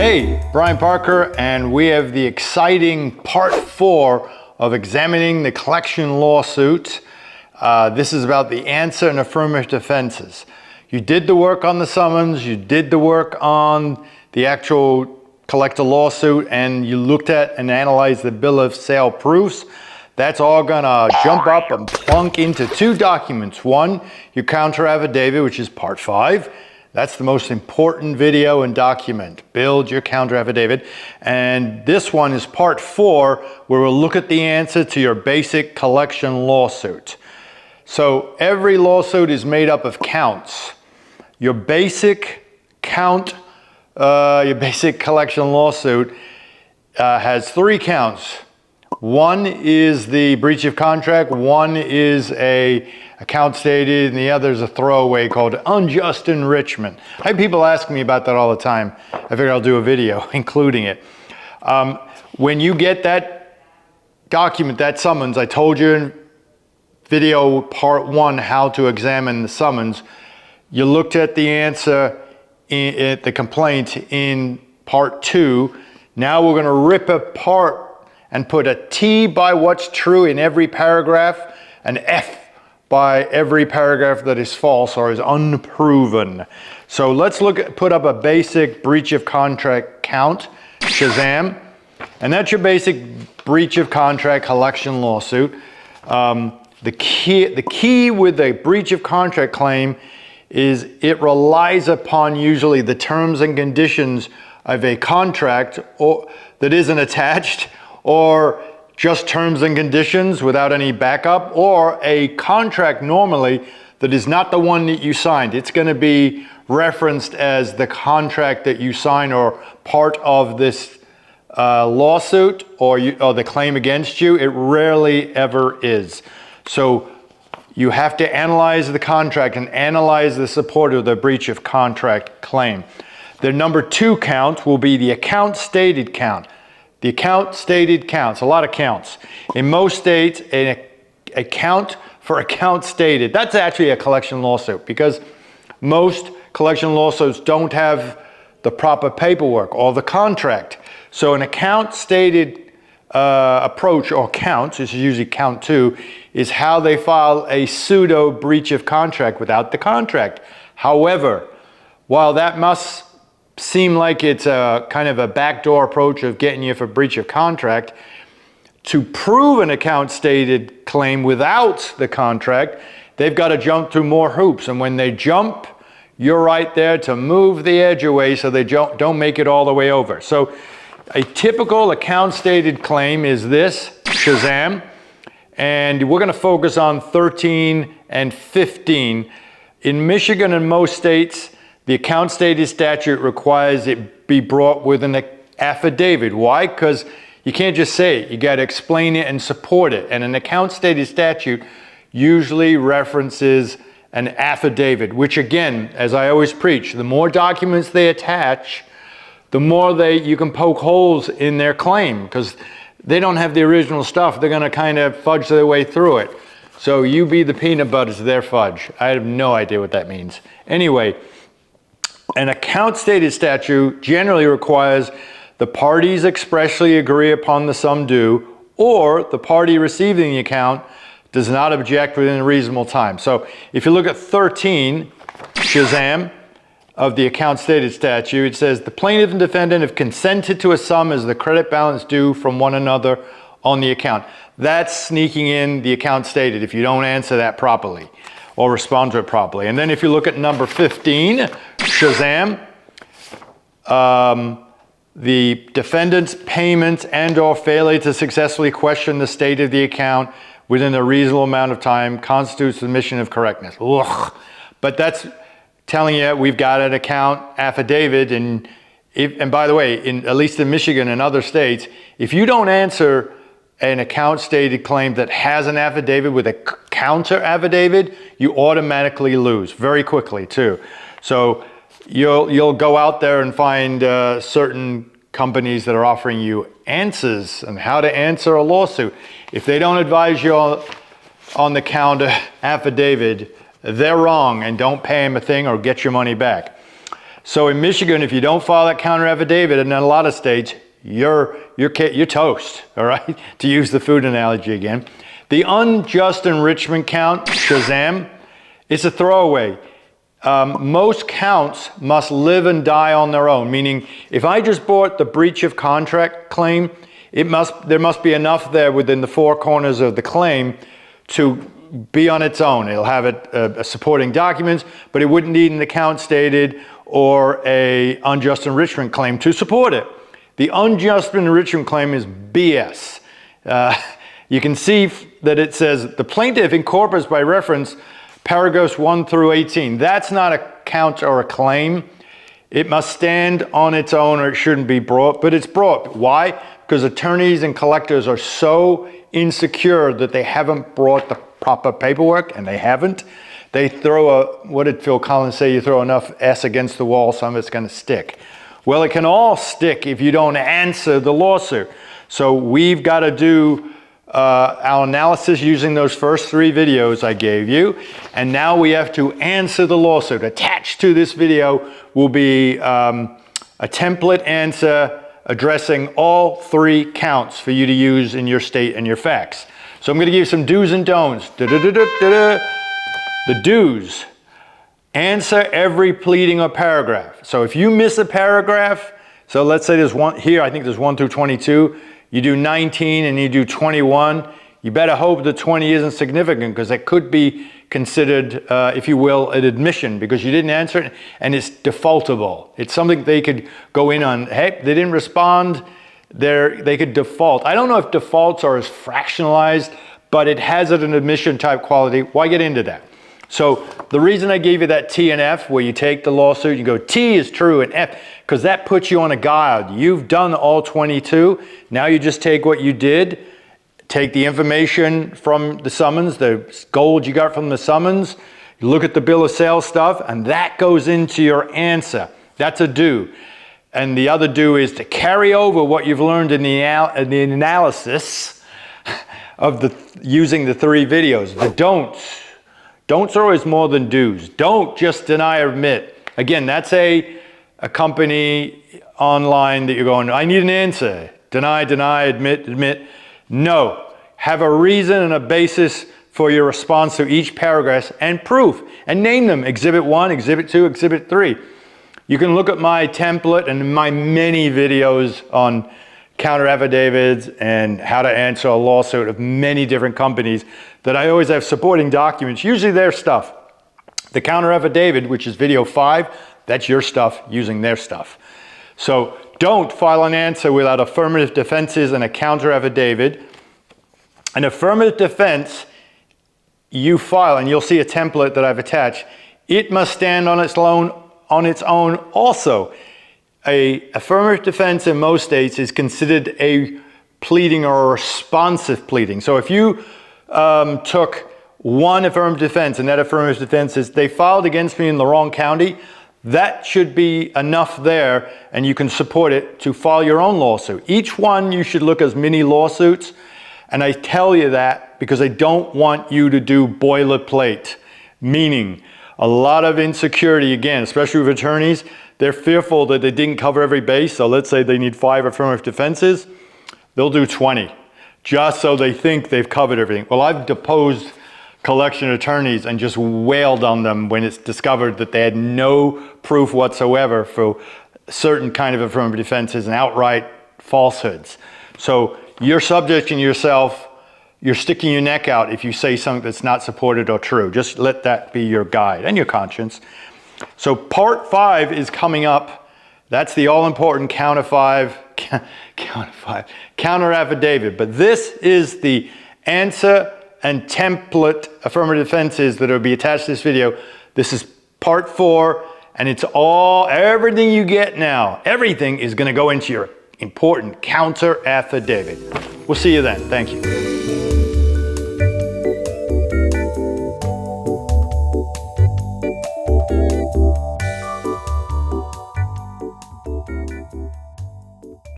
Hey, Brian Parker, and we have the exciting part 4 of examining the collection lawsuit. This is about the answer and affirmative defenses. You did the work on the summons, you did the work on the actual collector lawsuit, and you looked at and analyzed the bill of sale proofs. That's all gonna jump up and plunk into 2 documents. One, your counter affidavit, which is part 5. That's the most important video and document. Build your counter affidavit. And this one is part 4, where we'll look at the answer to your basic collection lawsuit. So every lawsuit is made up of counts. Your basic your basic collection lawsuit has 3 counts. One is the breach of contract, one is a account stated, and the other is a throwaway called unjust enrichment. I have people ask me about that all the time. I figure I'll do a video including it. When you get that document, that summons, I told you in video part 1 how to examine the summons. You looked at the answer at the complaint in part 2. Now we're going to rip apart and put a T by what's true in every paragraph, an F by every paragraph that is false or is unproven. So let's put up a basic breach of contract count, Shazam, and that's your basic breach of contract collection lawsuit. The key with a breach of contract claim is it relies upon usually the terms and conditions of a contract that isn't attached, or just terms and conditions without any backup, or a contract normally that is not the one that you signed. It's going to be referenced as the contract that you sign or part of this lawsuit or the claim against you. It rarely ever is. So you have to analyze the contract and analyze the support of the breach of contract claim. The number 2 count will be the account stated count. The account stated counts, a lot of counts. In most states, a count for account stated, that's actually a collection lawsuit, because most collection lawsuits don't have the proper paperwork or the contract. So an account stated approach, or counts, this is usually count 2, is how they file a pseudo breach of contract without the contract. However, while that must seem like it's a kind of a backdoor approach of getting you for breach of contract, to prove an account stated claim without the contract, they've got to jump through more hoops. And when they jump, you're right there to move the edge away so they don't make it all the way over. So a typical account stated claim is this, Shazam, and we're going to focus on 13 and 15. In Michigan and most states, the account stated statute requires it be brought with an affidavit. Why? Because you can't just say it. You got to explain it and support it. And an account stated statute usually references an affidavit, which again, as I always preach, the more documents they attach, the more you can poke holes in their claim, because they don't have the original stuff. They're going to kind of fudge their way through it. So you be the peanut butter to their fudge. I have no idea what that means. Anyway, an account stated statute generally requires the parties expressly agree upon the sum due, or the party receiving the account does not object within a reasonable time. So if you look at 13, Shazam, of the account stated statute, it says the plaintiff and defendant have consented to a sum as the credit balance due from one another on the account. That's sneaking in the account stated if you don't answer that properly or respond to it properly. And then if you look at number 15, Shazam, the defendant's payments and or failure to successfully question the state of the account within a reasonable amount of time constitutes admission of correctness. Ugh. But that's telling you we've got an account affidavit, and by the way, at least in Michigan and other states, if you don't answer an account stated claim that has an affidavit with a counter affidavit, you automatically lose very quickly too. So you'll go out there and find certain companies that are offering you answers on how to answer a lawsuit. If they don't advise you on the counter affidavit, they're wrong, and don't pay them a thing or get your money back. So in Michigan, if you don't file that counter affidavit, and in a lot of states, you're toast, all right? To use the food analogy again. The unjust enrichment count, Shazam, it's a throwaway. Most counts must live and die on their own, meaning if I just brought the breach of contract claim, there must be enough there within the four corners of the claim to be on its own. It'll have supporting documents, but it wouldn't need an account stated or a unjust enrichment claim to support it. The unjust enrichment claim is BS. You can see that it says the plaintiff incorporates by reference paragraphs 1 through 18. That's not a count or a claim. It must stand on its own or it shouldn't be brought, but it's brought. Why? Because attorneys and collectors are so insecure that they haven't brought the proper paperwork, and they haven't. They throw what did Phil Collins say? You throw enough S against the wall, some of it's going to stick. Well, it can all stick if you don't answer the lawsuit. So we've got to do our analysis using those first 3 videos I gave you. And now we have to answer the lawsuit. Attached to this video will be a template answer addressing all 3 counts for you to use in your state and your facts. So I'm going to give you some do's and don'ts. The do's. Answer every pleading or paragraph. So if you miss a paragraph, so let's say there's one here, I think there's 1 through 22, you do 19 and you do 21, you better hope that 20 isn't significant because that could be considered, if you will, an admission because you didn't answer it and it's defaultable. It's something they could go in on. Hey, they didn't respond, they could default. I don't know if defaults are as fractionalized, but it has an admission type quality. Why get into that? So the reason I gave you that T and F, where you take the lawsuit, you go T is true and F, because that puts you on a guide. You've done all 22. Now you just take what you did, take the information from the summons, the gold you got from the summons, you look at the bill of sale stuff, and that goes into your answer. That's a do. And the other do is to carry over what you've learned in the analysis of using the 3 videos. The don'ts. Don'ts are always more than do's. Don't just deny or admit. Again, that's a company online that you're going, I need an answer. Deny, deny, admit, admit. No. Have a reason and a basis for your response to each paragraph and proof. And name them. Exhibit 1, Exhibit 2, Exhibit 3. You can look at my template and my many videos on counter affidavits and how to answer a lawsuit of many different companies that I always have supporting documents, usually their stuff. The counter affidavit, which is video 5, that's your stuff using their stuff. So don't file an answer without affirmative defenses and a counter affidavit. An affirmative defense you file, and you'll see a template that I've attached, it must stand on its own also. A affirmative defense in most states is considered a pleading or a responsive pleading. So if you took one affirmative defense and that affirmative defense is they filed against me in the wrong county, that should be enough there and you can support it to file your own lawsuit. Each one you should look as mini lawsuits, and I tell you that because I don't want you to do boilerplate, meaning a lot of insecurity, again, especially with attorneys, they're fearful that they didn't cover every base. So let's say they need 5 affirmative defenses, they'll do 20 just so they think they've covered everything. Well, I've deposed collection attorneys and just wailed on them when it's discovered that they had no proof whatsoever for certain kind of affirmative defenses and outright falsehoods. So you're subjecting yourself, you're sticking your neck out if you say something that's not supported or true. Just let that be your guide and your conscience. So part 5 is coming up. That's the all-important counter affidavit. But this is the answer and template affirmative defenses that will be attached to this video. This is part 4, and it's everything you get now. Everything is going to go into your important counter affidavit. We'll see you then. Thank you.